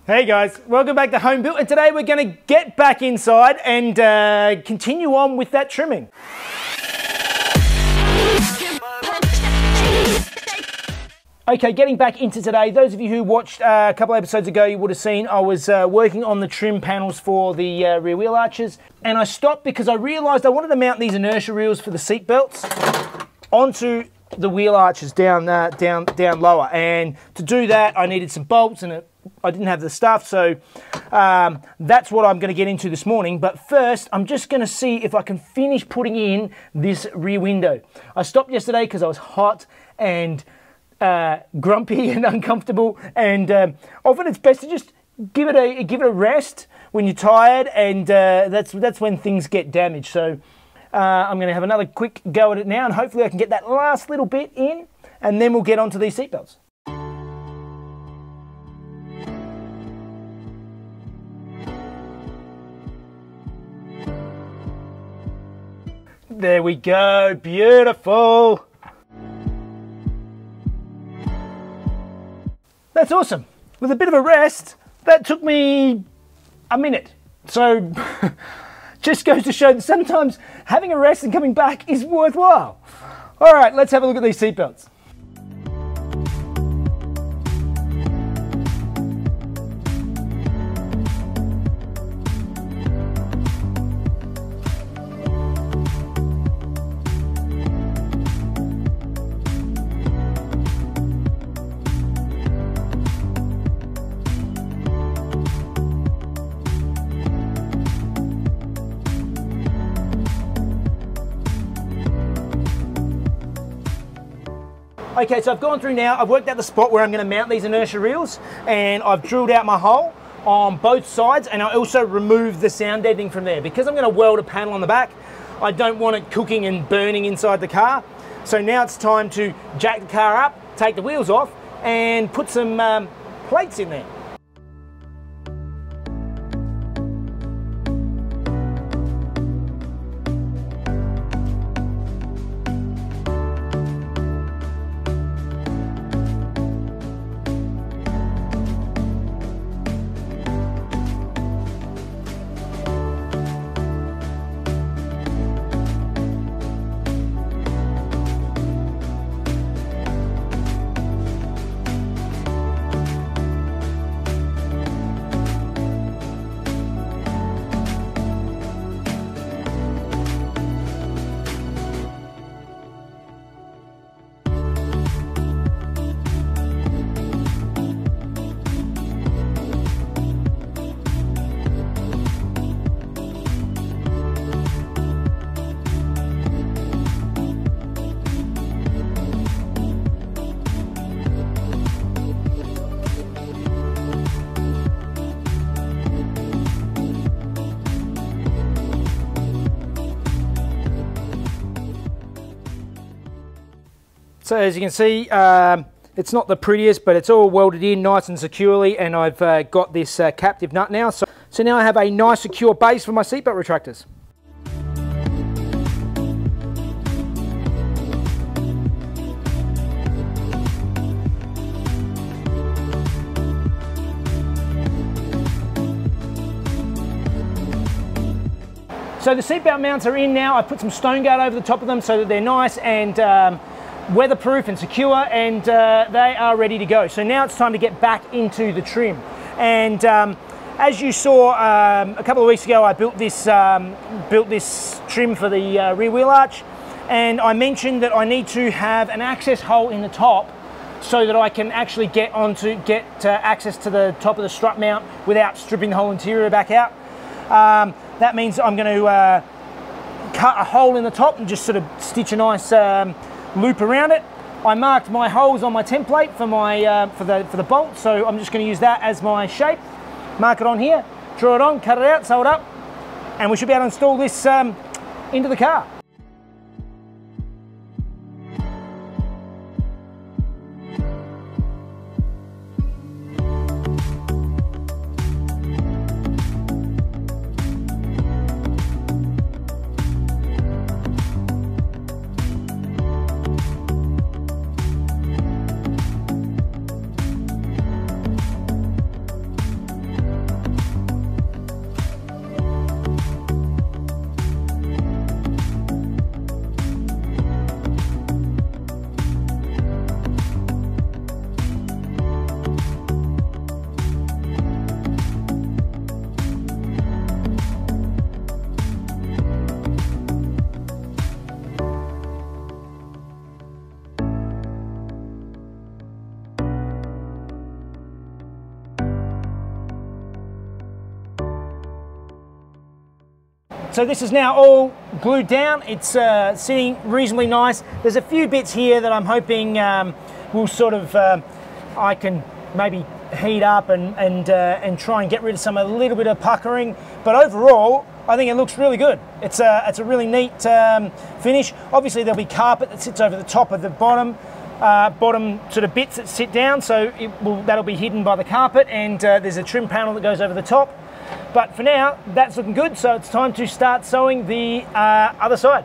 Hey guys, welcome back to Home Built, and today we're going to get back inside and continue on with that trimming. Okay, getting back into today, those of you who watched a couple episodes ago, you would have seen I was working on the trim panels for the rear wheel arches, and I stopped because I realised I wanted to mount these inertia reels for the seat belts onto the wheel arches down lower, and to do that I needed some bolts, and I didn't have the stuff, so that's what I'm going to get into this morning. But first, I'm just going to see if I can finish putting in this rear window. I stopped yesterday because I was hot and grumpy and uncomfortable, and often it's best to just give it a rest when you're tired, and that's when things get damaged. So I'm going to have another quick go at it now, and hopefully I can get that last little bit in, and then we'll get onto these seatbelts. There we go, beautiful. That's awesome. With a bit of a rest, that took me a minute. So, just goes to show that sometimes having a rest and coming back is worthwhile. All right, let's have a look at these seatbelts. Okay, so I've gone through now, I've worked out the spot where I'm going to mount these inertia reels, and I've drilled out my hole on both sides, and I also removed the sound deadening from there. Because I'm going to weld a panel on the back, I don't want it cooking and burning inside the car. So now it's time to jack the car up, take the wheels off, and put some plates in there. So as you can see, it's not the prettiest, but it's all welded in nice and securely, and I've got this captive nut now. So now I have a nice secure base for my seatbelt retractors. So the seatbelt mounts are in now. I put some stone guard over the top of them so that they're nice and weatherproof and secure, and they are ready to go. So now it's time to get back into the trim. And as you saw a couple of weeks ago, I built this trim for the rear wheel arch, and I mentioned that I need to have an access hole in the top so that I can actually get access to the top of the strut mount without stripping the whole interior back out. That means I'm going to cut a hole in the top and just sort of stitch a nice loop around it. I marked my holes on my template for my for the bolt, so I'm just going to use that as my shape. Mark it on here, draw it on, cut it out, sew it up, and we should be able to install this into the car. So this is now all glued down. It's sitting reasonably nice. There's a few bits here that I'm hoping will sort of, I can maybe heat up and try and get rid of some a little bit of puckering. But overall, I think it looks really good. It's a really neat finish. Obviously there'll be carpet that sits over the top of the bottom sort of bits that sit down, so that'll be hidden by the carpet, and there's a trim panel that goes over the top. But for now, that's looking good, so it's time to start sewing the other side.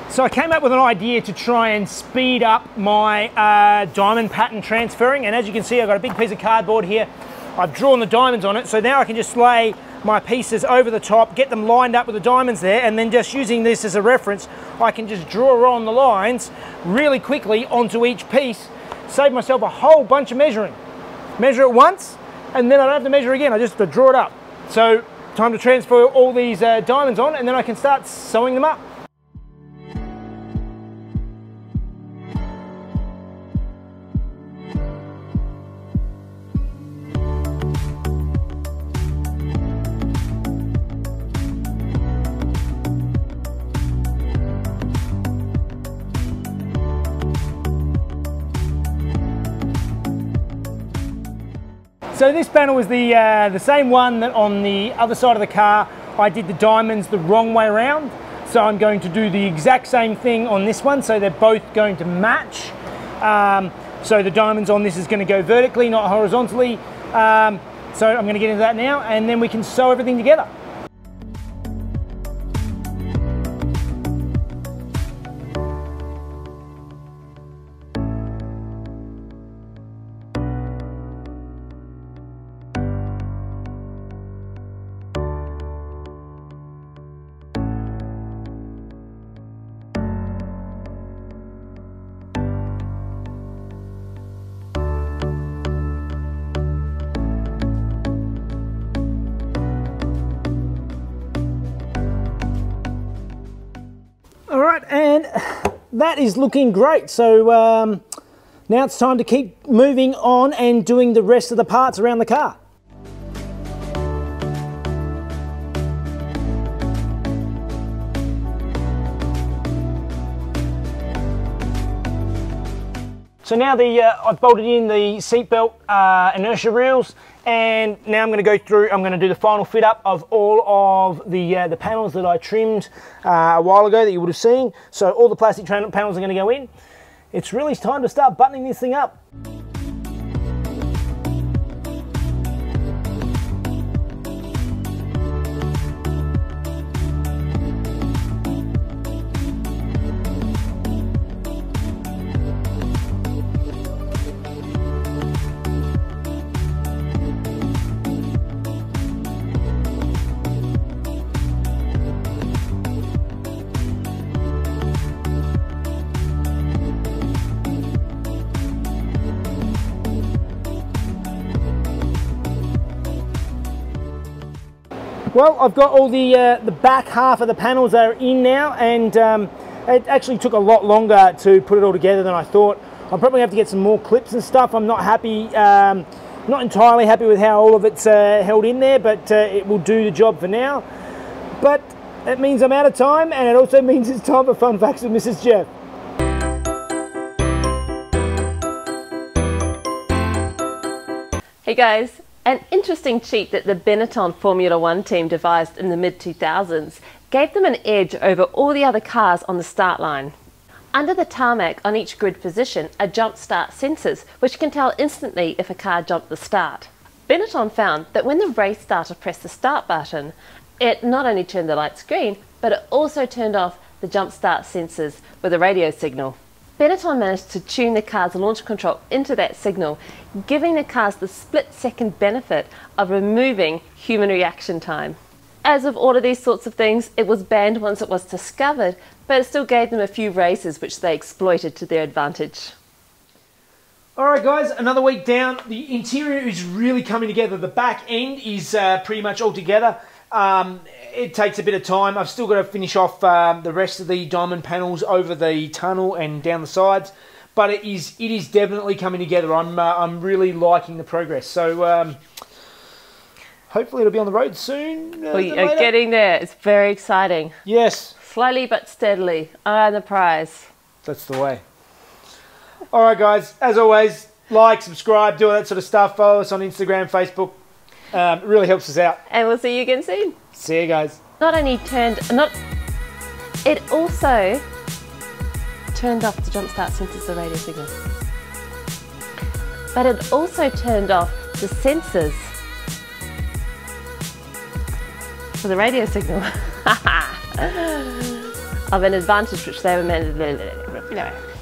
So I came up with an idea to try and speed up my diamond pattern transferring, and as you can see I've got a big piece of cardboard here. I've drawn the diamonds on it, so now I can just lay my pieces over the top, get them lined up with the diamonds there, and then just using this as a reference, I can just draw on the lines really quickly onto each piece, save myself a whole bunch of measuring. Measure it once, and then I don't have to measure again, I just have to draw it up. So time to transfer all these diamonds on, and then I can start sewing them up. So this panel is the same one that on the other side of the car I did the diamonds the wrong way around. So I'm going to do the exact same thing on this one, so they're both going to match. So the diamonds on this is going to go vertically, not horizontally. So I'm going to get into that now, and then we can sew everything together. All right, and that is looking great. So now it's time to keep moving on and doing the rest of the parts around the car. So now I've bolted in the seatbelt inertia reels, and now I'm going to go through, I'm going to do the final fit up of all of the panels that I trimmed a while ago that you would have seen. So all the plastic panels are going to go in. It's really time to start buttoning this thing up. Well, I've got all the back half of the panels are in now, and it actually took a lot longer to put it all together than I thought. I'll probably have to get some more clips and stuff. I'm not happy, not entirely happy with how all of it's held in there, but it will do the job for now. But it means I'm out of time, and it also means it's time for Fun Facts with Mrs. Jeff. Hey guys. An interesting cheat that the Benetton Formula One team devised in the mid-2000s gave them an edge over all the other cars on the start line. Under the tarmac on each grid position are jump start sensors, which can tell instantly if a car jumped the start. Benetton found that when the race starter pressed the start button, it not only turned the lights green, but it also turned off the jump start sensors with a radio signal. Benetton managed to tune the car's launch control into that signal, giving the cars the split-second benefit of removing human reaction time. As with all of these sorts of things, it was banned once it was discovered, but it still gave them a few races which they exploited to their advantage. Alright guys, another week down. The interior is really coming together. The back end is pretty much all together. It takes a bit of time. I've still got to finish off the rest of the diamond panels over the tunnel and down the sides, but it is definitely coming together. I'm really liking the progress. So hopefully it'll be on the road soon. We are getting there. It's very exciting. Yes. Slowly but steadily. Eye on the prize. That's the way. Alright guys, as always, like, subscribe, do all that sort of stuff. Follow us on Instagram, Facebook. It really helps us out. And we'll see you again soon. See you guys. It also turned off the jump start sensors, the radio signal. But it also turned off the sensors for the radio signal of an advantage which they were meant to.